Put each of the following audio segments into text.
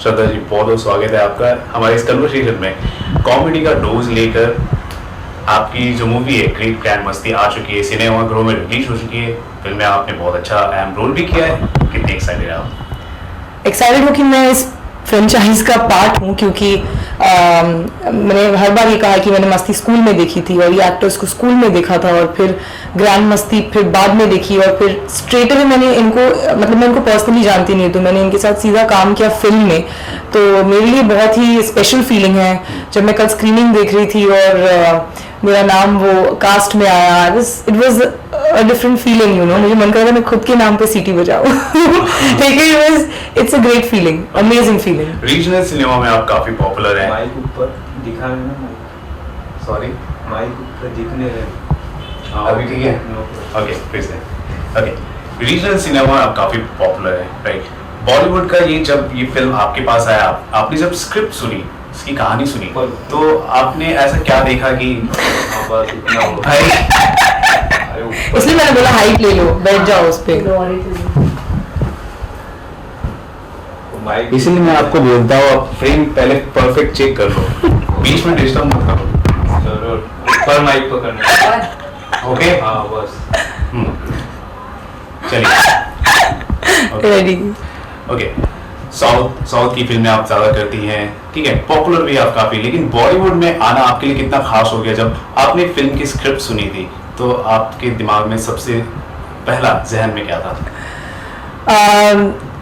श्रद्धा जी, बहुत बहुत स्वागत है आपका हमारे इस कन्वर्सेशन में। कॉमेडी का डोज लेकर आपकी जो मूवी है ग्रेट ग्रैंड मस्ती आ चुकी है, सिनेमाघरों में रिलीज हो चुकी है, फिल्म में आपने बहुत अच्छा अहम रोल भी किया है। कितने एक्साइटेड हैं आप? एक्साइटेड हूँ कि मैं इस फ्रेंचाइज का पार्ट हूँ, क्योंकि मैंने हर बार ये कहा कि मैंने मस्ती स्कूल में देखी थी और ये एक्टर्स को स्कूल में देखा था, और फिर ग्रैंड मस्ती फिर बाद में देखी, और फिर स्ट्रेट अवे मैंने इनको, मतलब मैं इनको पर्सनली जानती नहीं, तो मैंने इनके साथ सीधा काम किया फिल्म में। तो मेरे लिए बहुत ही स्पेशल फीलिंग है जब मैं कल स्क्रीनिंग देख रही थी और मेरा नाम वो कास्ट में आया। It was a different feeling, you know. मुझे मन कर रहा था मैं खुद के नाम पे सीटी बजाऊं। लेकिन it's a great feeling, amazing feeling. Regional cinema में आप काफी पॉपुलर हैं। माइक ऊपर दिखा है ना, सॉरी, माइक ऊपर दिखने रहे। अभी ठीक है? ओके, फिर से। ओके, रीजनल सिनेमा में आप काफी पॉपुलर हैं, राइट? बॉलीवुड का ये जब ये फिल्म आपके पास आया, आपने जब स्क्रिप्ट सुनी, इसकी कहानी सुनी, तो आपने ऐसा क्या देखा कि भाई, इसलिए मैंने बोला हाइट ले लो, बैठ जाओ उस पे। इसलिए मैं आपको बोलता हूँ फ्रेम पहले परफेक्ट चेक कर लो, बीच में डिस्टर्ब मत करो। जरूर ऊपर माइक पकड़ना। ओके, हाँ बस। चलिए, रेडी। ओके। साउथ की फिल्में आप ज्यादा करती हैं, ठीक है, पॉपुलर भी आप काफी, लेकिन बॉलीवुड में आना आपके लिए कितना खास हो गया? जब आपने फिल्म की स्क्रिप्ट सुनी थी तो आपके दिमाग में सबसे पहला जहन में क्या था?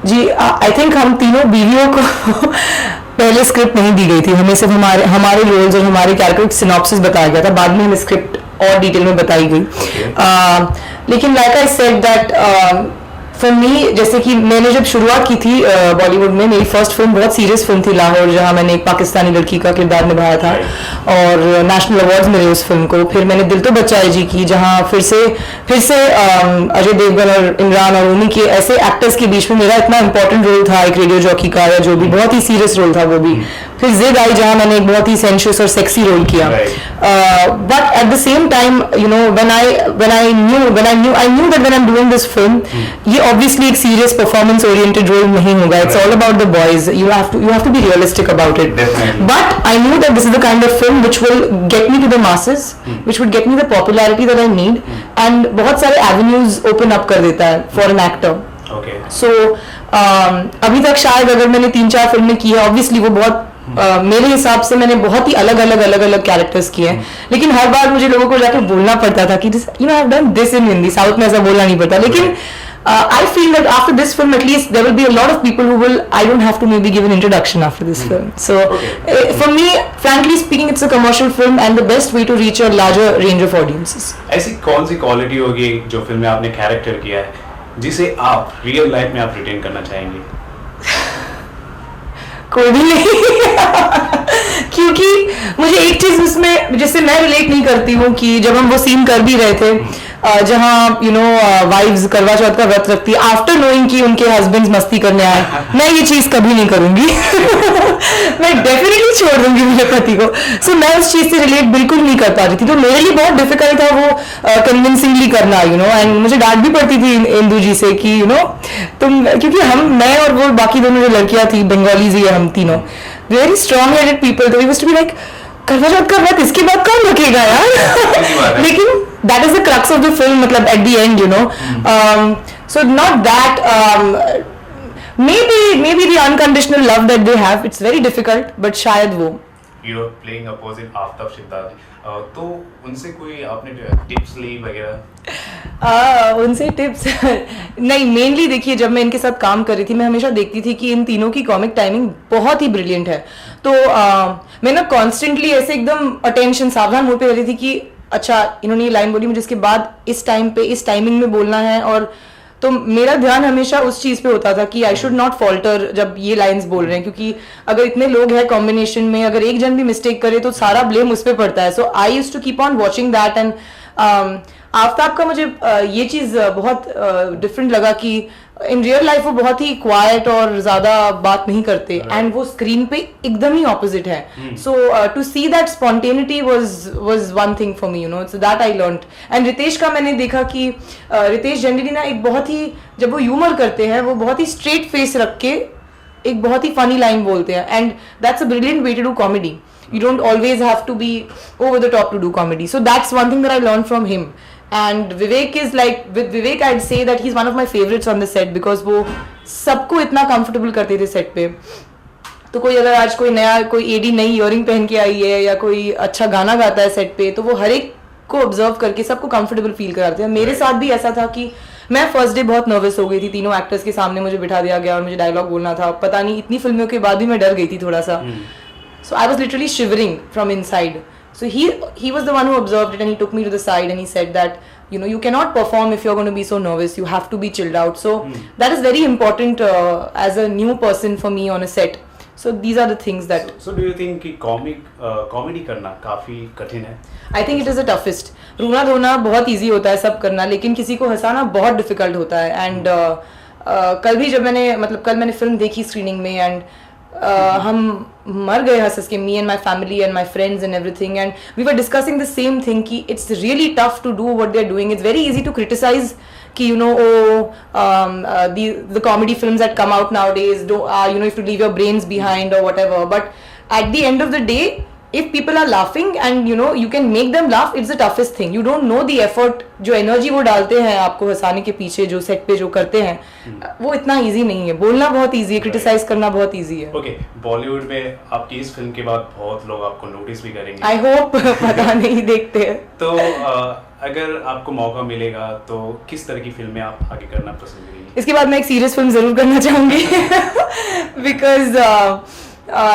जी, आई थिंक हम तीनों बीवियों को पहले स्क्रिप्ट नहीं दी गई थी, हमें सिर्फ हमारे रोल्स और हमारे कैरेक्टर सिनॉप्सिस बताया गया था, बाद में हमें स्क्रिप्ट और डिटेल में बताई गई। लेकिन like I said that for me, जैसे कि मैंने जब शुरुआत की थी बॉलीवुड में, मेरी फर्स्ट फिल्म बहुत सीरियस फिल्म थी लाहौर, जहां मैंने एक पाकिस्तानी लड़की का किरदार निभाया था और नेशनल अवार्ड्स मिले उस फिल्म को। फिर मैंने दिल तो बच्चा है जी की, जहां फिर से अजय देवगन और इमरान और उन्हीं के ऐसे एक्टर्स के बीच में मेरा इतना इंपॉर्टेंट रोल था, एक रेडियो जॉकी का, या जो भी बहुत ही सीरियस रोल था वो भी। फिर जिद आई, जहां मैंने एक बहुत ही सेंशुअस और सेक्सी रोल किया। But at the same time, you know, when I knew that when I'm doing this film, ये obviously एक serious performance oriented role नहीं होगा. It's all about the boys. You have to be realistic about it. Definitely. But I knew that this is the kind of film which will get me to the masses, which would get me the popularity that I need, and बहुत सारे avenues open up कर देता है for an actor. Okay. So अभी तक शायद अगर मैंने 3-4 फिल्में की है, obviously वो बहुत मेरे हिसाब से मैंने बहुत ही अलग अलग कैरेक्टर्स किए हैं, लेकिन हर बार मुझे लोगों को जाकर बोलना पड़ता था कि you know I have done this in Hindi. South में ऐसा बोलना नहीं पड़ता, लेकिन I feel that after this film at least there will be a lot of people who will, I don't have to maybe give an introduction after this film. So for me, frankly speaking, it's a commercial film and the best way to reach a larger range of audiences. ऐसी कौन सी quality होगी जो film में आपने character किया है जिसे आप रियल लाइफ में आप रिटेन करना चाहेंगे? कोई भी नहीं। क्योंकि मुझे एक चीज उसमें जिससे मैं रिलेट नहीं करती हूँ कि जब हम वो सीन कर भी रहे थे जहाँ यू नो वाइफ्स करवा चौथ का व्रत रखती है आफ्टर नोइंग कि उनके हस्बैंड्स मस्ती करने आए, मैं ये चीज कभी नहीं करूंगी। मैं डेफिनेटली छोड़ दूंगी मेरे पति को। सो मैं उस चीज से रिलेट बिल्कुल नहीं कर पा रही थी, तो मेरे लिए बहुत डिफिकल्ट था वो कन्विंसिंगली करना, यू नो। एंड मुझे डांट भी पड़ती थी इंदू जी से कि यू नो तुम, क्योंकि मैं और वो बाकी दोनों जो लड़कियां थी, बंगालीज ही हम तीनों वेरी स्ट्रॉन्ग हेडेड पीपल, तो we used to be like Karva Chauth का व्रत इसके बाद कौन रखेगा यार। लेकिन that is the crux of the film, मतलब at the end, you know. So not that, maybe the unconditional love that they have, it's very difficult, but शायद वो You are playing opposite Aftab शिद्दार्थ, तो उनसे कोई आपने टिप्स ली वगैरह? उनसे tips नहीं, मेनली देखिए जब मैं इनके साथ काम कर रही थी मैं हमेशा देखती थी कि इन तीनों की कॉमिक टाइमिंग बहुत ही ब्रिलियंट है, तो मैं ना कॉन्स्टेंटली ऐसे एकदम अटेंशन सावधान मोड पे रहती थी कि अच्छा इन्होंने ये लाइन बोली, मुझे इसके बाद इस टाइम पे इस टाइमिंग में बोलना है, और तो मेरा ध्यान हमेशा उस चीज पे होता था कि आई शुड नॉट फॉल्टर जब ये लाइंस बोल रहे हैं, क्योंकि अगर इतने लोग हैं कॉम्बिनेशन में, अगर एक जन भी मिस्टेक करे तो सारा ब्लेम उस पर पड़ता है। So I used to keep on watching that. And Aftab का मुझे ये चीज बहुत डिफरेंट लगा कि इन रियल लाइफ वो बहुत ही क्वाइट और ज्यादा बात नहीं करते, एंड वो स्क्रीन पे एकदम ही ऑपोजिट है। So to see that spontaneity was one thing for me, you know, so that I learned. And Ritesh का मैंने देखा कि रितेश जनरली ना एक बहुत ही, जब वो ह्यूमर करते हैं वो बहुत ही स्ट्रेट फेस रख के एक बहुत ही फनी लाइन बोलते हैं, and that's a brilliant way to do comedy. You don't always have to be over the top to do comedy. So that's one thing that I learned from him. And Vivek is like, with Vivek I'd say that he's one of my favorites on the set because वो सबको इतना comfortable करते थे set पे. तो कोई अगर आज कोई नया कोई एडी नई इयरिंग पहन के आई है या कोई अच्छा गाना गाता है सेट पे, तो वो हर एक को ऑब्जर्व करके सबको कंफर्टेबल फील कराते हैं. मेरे साथ भी ऐसा था कि मैं फर्स्ट डे बहुत नर्वस हो गई थी. तीनों एक्टर्स के सामने मुझे बिठा दिया गया और मुझे डायलॉग बोलना था. पता नहीं इतनी फिल्मों के बाद भी मैं डर गई थी थोड़ा सा. So I was literally shivering from inside. So he was the one who observed it and he took me to the side and he said that, you know, you cannot perform if you're going to be so nervous. You have to be chilled out. So that is very important as a new person for me on a set. So these are the things that. So do you think कि comedy करना काफी कठिन है? I think it is the toughest. रोना धोना बहुत easy होता है सब करना, लेकिन किसी को हंसाना बहुत difficult होता है. And कल भी जब कल मैंने फिल्म देखी स्क्रीनिंग में एंड हम मर गए हंस के, me and my family and my friends and everything, and we were discussing the same thing कि it's really tough to do what they are doing. It's very easy to criticise कि the comedy films that come out nowadays you know, you have to leave your brains behind or whatever, but at the end of the day if people are laughing and you know you can make them laugh, it's the toughest thing. You don't know the effort, जो energy वो डालते हैं आपको हंसाने के पीछे, जो set पे जो करते हैं वो इतना इजी नहीं है. बोलना बहुत इजी है, क्रिटिसाइज करना बहुत इजी है. ओके, बॉलीवुड में आपकी इस फिल्म के बाद बहुत लोग आपको नोटिस भी करेंगे. आई होप पता नहीं, देखते हैं. तो अगर आपको मौका मिलेगा तो किस तरह की फिल्में आप आगे करना पसंद करेंगे? इसके बाद मैं एक सीरियस फिल्म जरूर करना चाहूंगी बिकॉज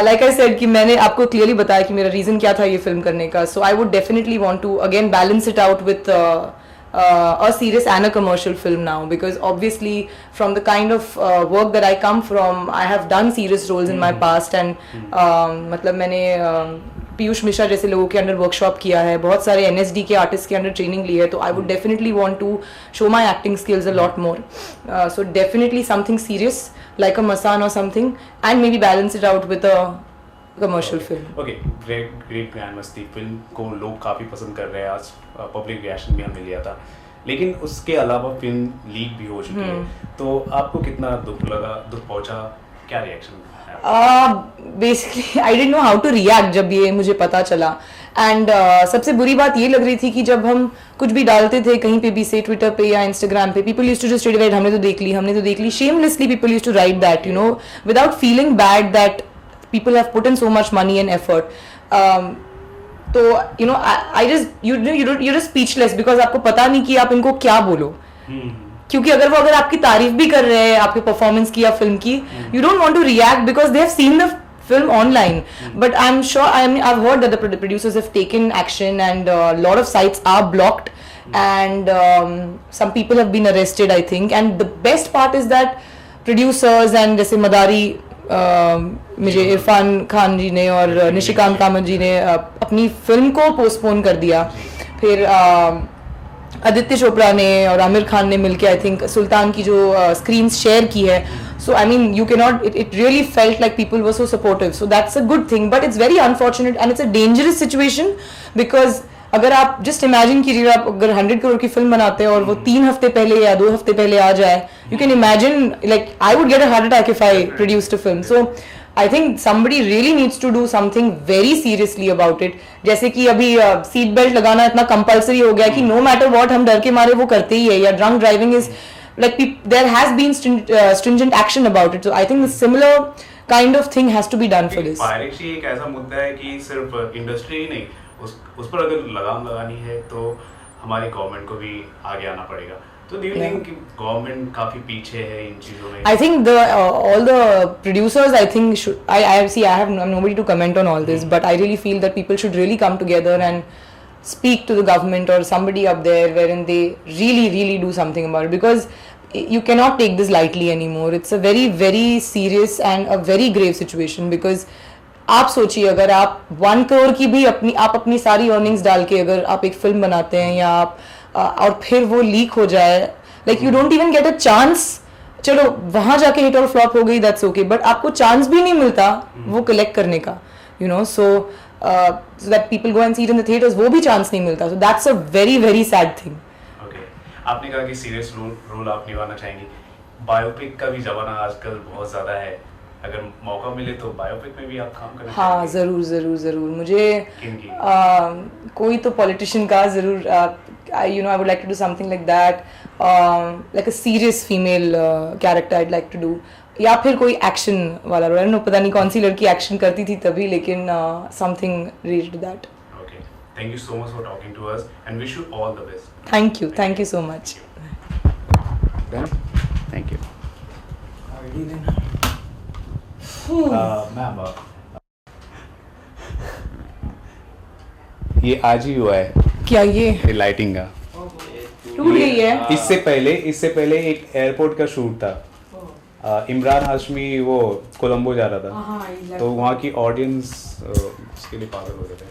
लाइक आई सेड कि मैंने आपको क्लियरली बताया कि मेरा रीजन क्या था ये फिल्म करने का. So I would definitely want to again balance it out with a serious and a commercial film now, because obviously from the kind of work that I come from, I have done serious roles in my past and मतलब मैंने पीयूष मिश्रा जैसे लोगों के under workshop किया है, बहुत सारे NSD के आर्टिस्ट के अंडर ट्रेनिंग ली है, तो I would definitely want to show my acting skills a lot more. So definitely something serious like a Masan or something, and maybe balance it out with a commercial film. Okay, great ज्ञान मस्ती film को लोग काफ़ी पसंद कर रहे हैं. आज पब्लिक रिएक्शन भी हमें लिया था, लेकिन उसके अलावा फिल्म लीक भी हो चुकी है. तो आपको कितना दुख पहुंचा, क्या reaction? Basically I didn't know how to react जब ये मुझे पता चला. एंड सबसे बुरी बात ये लग रही थी कि जब हम कुछ भी डालते थे कहीं पे भी, से ट्विटर पे या इंस्टाग्राम पे, people used to just write हमने तो देख ली shamelessly. People used to write that, you know, without feeling bad that people have put in so much money and effort. तो you know I just you're just speechless because आपको पता नहीं कि आप इनको क्या बोलो. क्योंकि अगर आपकी तारीफ भी कर रहे हैं आपके परफॉर्मेंस की या फिल्म की, you don't want to react because they have seen the film online. But I'm sure I've heard that the producers have taken action and a lot of sites are blocked and some people have been arrested, I think. And the best part is that producers and जैसे मदारी मुझे इरफान खान जी ने और निशिकांत कामत जी ने अपनी film को postpone कर दिया. फिर आदित्य चोपड़ा ने और आमिर खान ने मिलके आई थिंक सुल्तान की जो स्क्रीन शेयर की है. So I mean you can not, it really felt like people were so supportive. So that's a good thing, but it's very unfortunate and it's a dangerous situation. Because अगर आप just imagine कीजिए, आप अगर 100 करोड़ की film बनाते हैं और वो 3 हफ्ते पहले या 2 हफ्ते पहले आ जाए, you can imagine like I would get a heart attack if I produced a film. So I think somebody really needs to do something very seriously about it. जैसे कि अभी सीट बेल्ट लगाना इतना कंपलसरी हो गया कि no matter what हम डर के मारे वो करते ही है, या drunk driving is like there has been stringent action about it. So I think a similar kind of thing has to be done for this. Piracy एक ऐसा मुद्दा है कि सिर्फ इंडस्ट्री ही नहीं, उस पर अगर लगाम लगानी है तो हमारी गवर्नमेंट को भी आगे आना पड़ेगा. तो do you think गवर्नमेंट काफी पीछे है इन चीजों में? I think all the producers, I think should, I have nobody to comment on all this, but I really feel that people should really come together and speak to the government or somebody up there wherein they really do something about it, because you cannot take this lightly anymore. It's a very very serious and a very grave situation. Because आप सोचिए, अगर आप 1 करोड़ की भी अपनी सारी earnings डाल के अगर आप एक फिल्म बनाते हैं या आप और फिर वो लीक हो जाए, like you don't even get a chance. चलो वहां जाके हिट और फ्लॉप हो गई, दैट्स ओके, बट आपको चांस भी नहीं मिलता वो कलेक्ट करने का, you know. So that people go and see it in the theatres, वो भी चांस नहीं मिलता. सो that's a very very sad thing. Okay, आपने कहा कि सीरियस रोल आप निभाना चाहेंगी. बायोपिक का भी जमाना आजकल बहुत ज्यादा है, अगर मौका मिले तो बायोपिक में भी आप काम करना हाँ चाहेंगे? ज़रूर ज़रूर ज़रूर मुझे किनकी? कोई तो पॉलिटिशियन का ज़रूर you know I would like to do something like that like a serious female character I like to do या फिर कोई एक्शन वाला रोल नो पता नहीं कौन सी लड़की एक्शन करती थी तभी लेकिन something related to that Okay. Thank you so much for talking to us and wish you all the best. Thank you so much Done? Thank you. Ma'am ये आज ही हुआ है क्या ये लाइटिंग का। टूट गई है इससे पहले एक एयरपोर्ट का शूट था। इमरान हाशमी वो कोलंबो जा रहा था तो वहाँ की ऑडियंस उसके लिए पागल हो गए थे।